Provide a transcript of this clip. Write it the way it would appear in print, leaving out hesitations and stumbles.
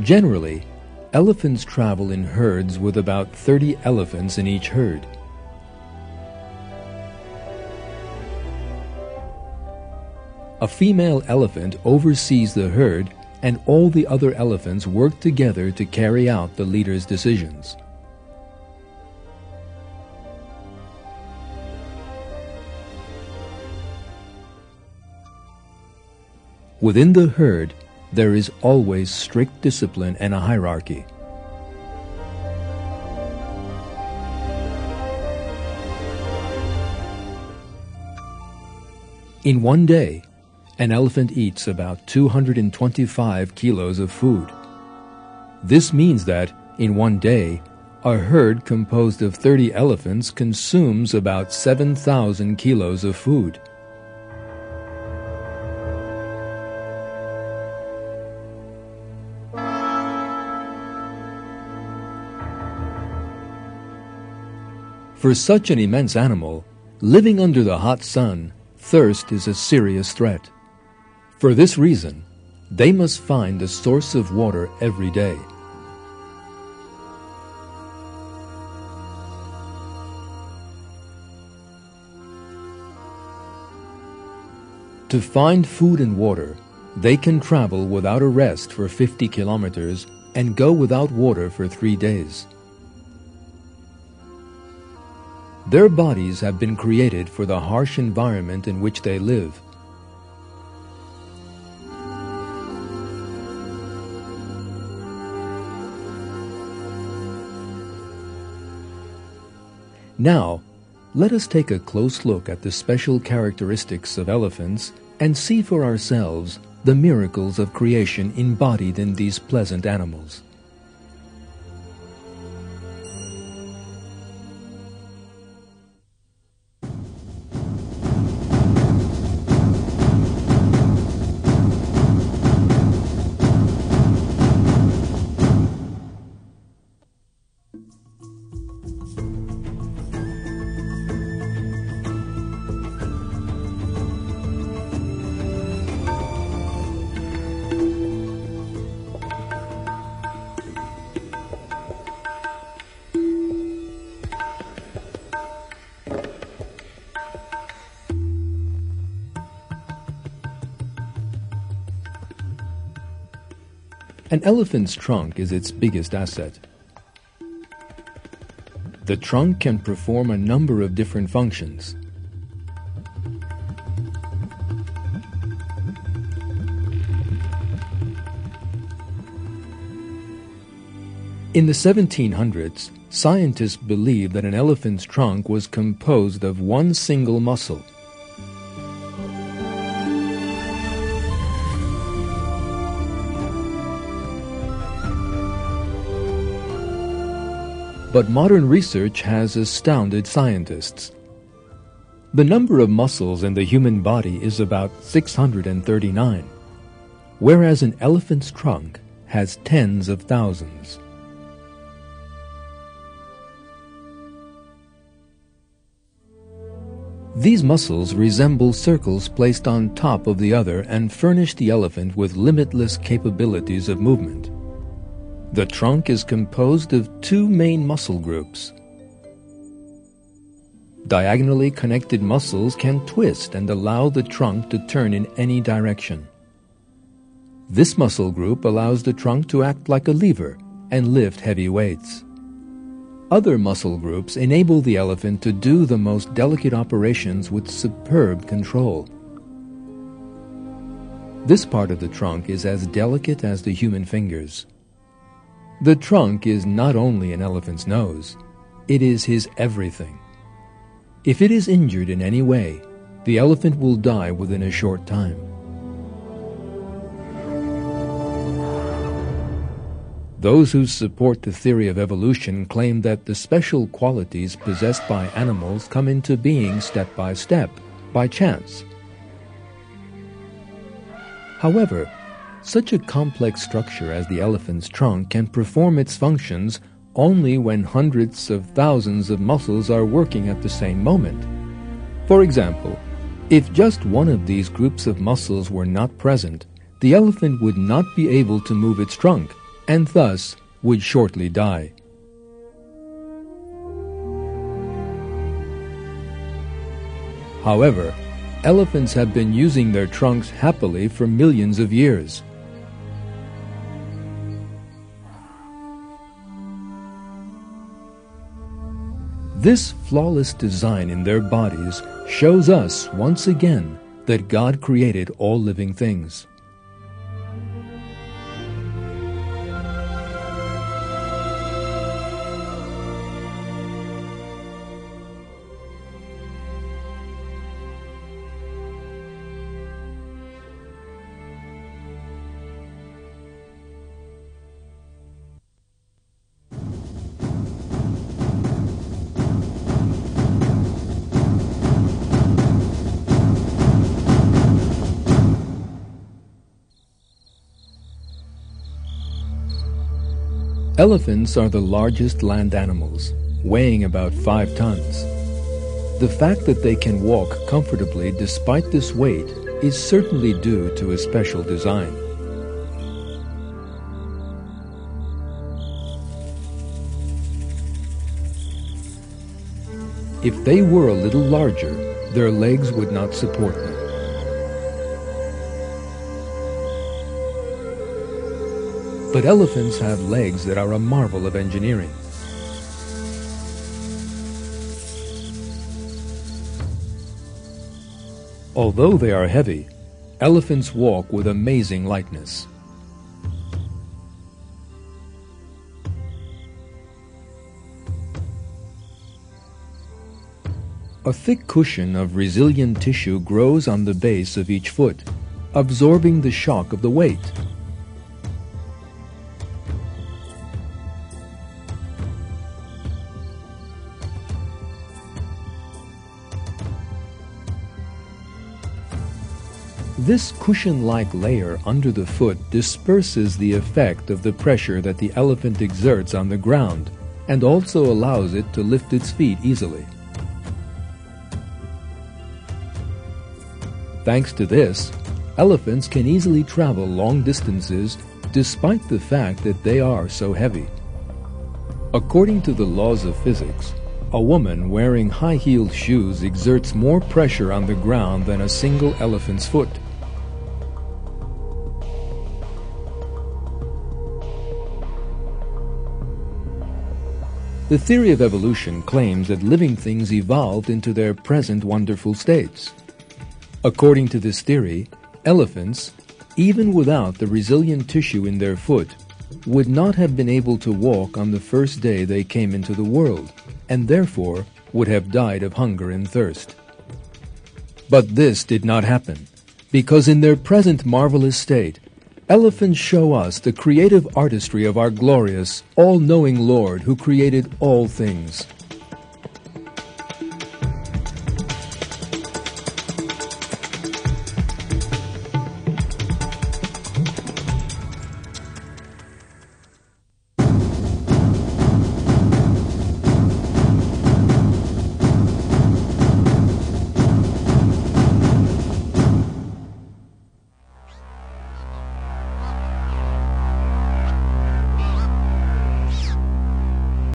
Generally, elephants travel in herds with about 30 elephants in each herd. A female elephant oversees the herd, and all the other elephants work together to carry out the leader's decisions. Within the herd, there is always strict discipline and a hierarchy. In one day, an elephant eats about 225 kilos of food. This means that, in one day, a herd composed of 30 elephants consumes about 7,000 kilos of food. For such an immense animal, living under the hot sun, thirst is a serious threat. For this reason, they must find a source of water every day. To find food and water, they can travel without a rest for 50 kilometers and go without water for 3 days. Their bodies have been created for the harsh environment in which they live. Now, let us take a close look at the special characteristics of elephants and see for ourselves the miracles of creation embodied in these pleasant animals. An elephant's trunk is its biggest asset. The trunk can perform a number of different functions. In the 1700s, scientists believed that an elephant's trunk was composed of one single muscle. But modern research has astounded scientists. The number of muscles in the human body is about 639, whereas an elephant's trunk has tens of thousands. These muscles resemble circles placed on top of the other and furnish the elephant with limitless capabilities of movement. The trunk is composed of two main muscle groups. Diagonally connected muscles can twist and allow the trunk to turn in any direction. This muscle group allows the trunk to act like a lever and lift heavy weights. Other muscle groups enable the elephant to do the most delicate operations with superb control. This part of the trunk is as delicate as the human fingers. The trunk is not only an elephant's nose, it is his everything. If it is injured in any way, the elephant will die within a short time. Those who support the theory of evolution claim that the special qualities possessed by animals come into being step, by chance. However, such a complex structure as the elephant's trunk can perform its functions only when hundreds of thousands of muscles are working at the same moment. For example, if just one of these groups of muscles were not present, the elephant would not be able to move its trunk, and thus would shortly die. However, elephants have been using their trunks happily for millions of years. This flawless design in their bodies shows us once again that God created all living things. Elephants are the largest land animals, weighing about 5 tons. The fact that they can walk comfortably despite this weight is certainly due to a special design. If they were a little larger, their legs would not support them. But elephants have legs that are a marvel of engineering. Although they are heavy, elephants walk with amazing lightness. A thick cushion of resilient tissue grows on the base of each foot, absorbing the shock of the weight. This cushion-like layer under the foot disperses the effect of the pressure that the elephant exerts on the ground and also allows it to lift its feet easily. Thanks to this, elephants can easily travel long distances despite the fact that they are so heavy. According to the laws of physics, a woman wearing high-heeled shoes exerts more pressure on the ground than a single elephant's foot. The theory of evolution claims that living things evolved into their present wonderful states. According to this theory, elephants, even without the resilient tissue in their foot, would not have been able to walk on the first day they came into the world, and therefore would have died of hunger and thirst. But this did not happen, because in their present marvelous state, elephants show us the creative artistry of our glorious, all-knowing Lord who created all things.